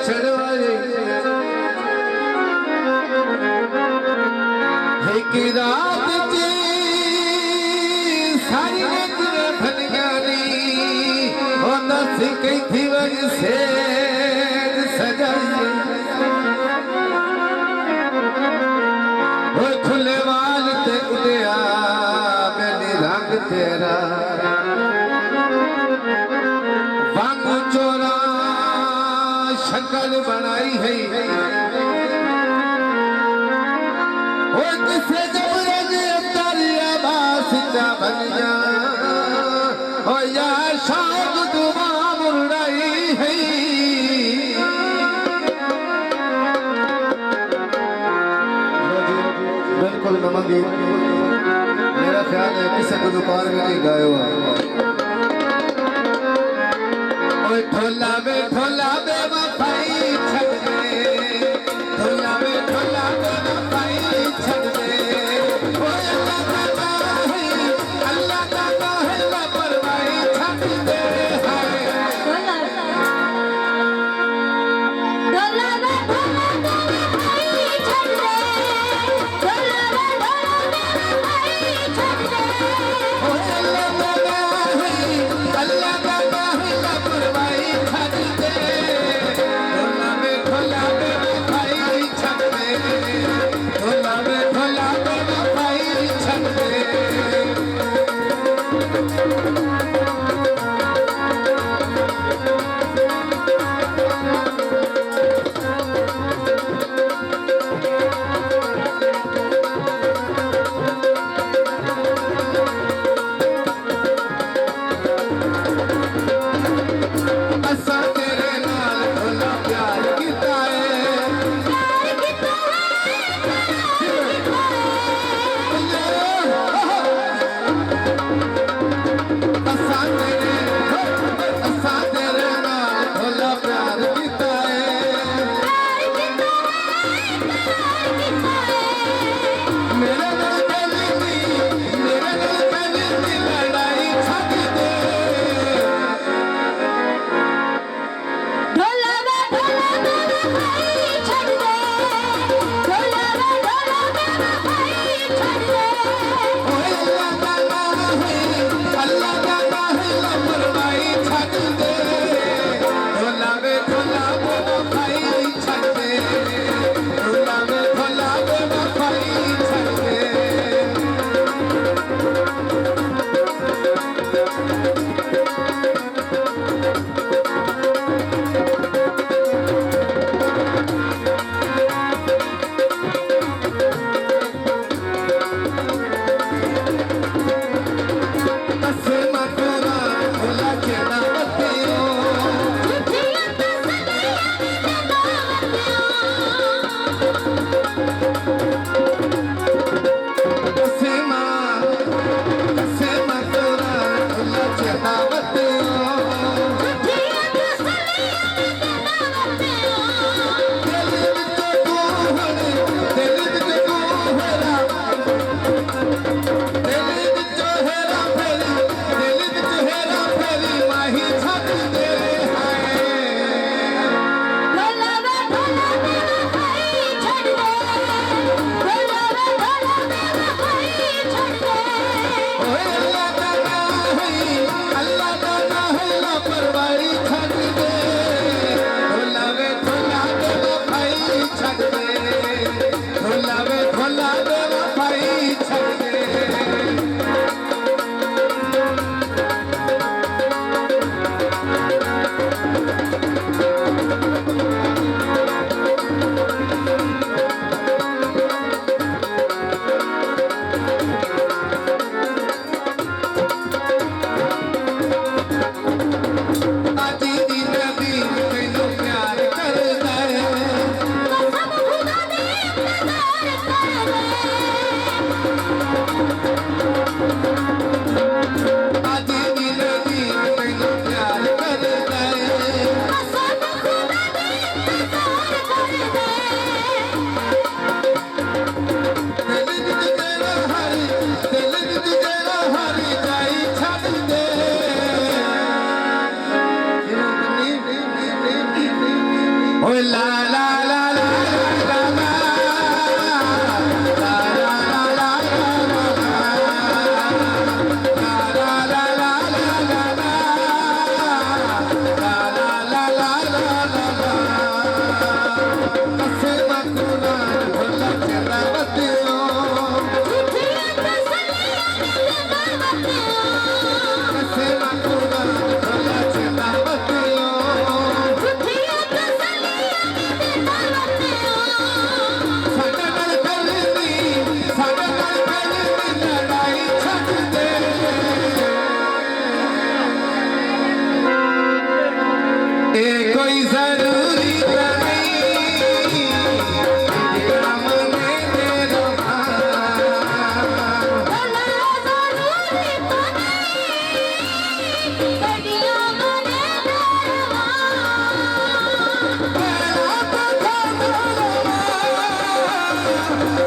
छड़वाए एक रात ची सारी नजर भनगानी हो दस कई थी वज से सजाई हो खुले वाल ते उड़िया मैंने रंग तेरा वांग चोरा शक्ल बनाई है वो किसे जबरज उतरिया बासिता बन जा हो या शाद दुआ मुरई है बिल्कुल नमगी मेरा ख्याल है किसी को दुकान में नहीं गायो ओए ढोला बे वफाई छड़ दे ढोला बे वफाई छड़ दे ओए अल्लाह का है लापरवाही छड़ दे हाय ढोला बे वफाई छड़ दे ढोला बे वफाई छड़ दे ओए अल्लाह का है लापरवाही छड़ दे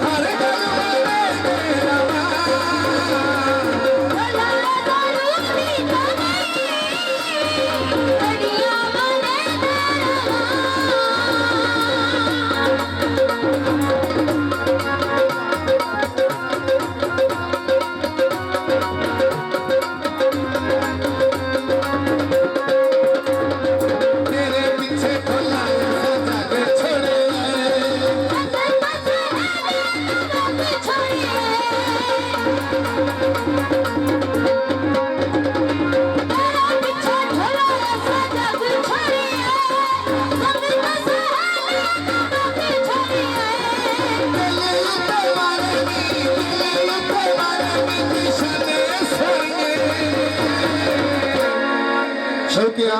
हर गल वाले तेरा ढोला ढोलूनी तो नहीं घड़ियां बने तेरे पीछे ढोला सजा के छोड़े शौकिया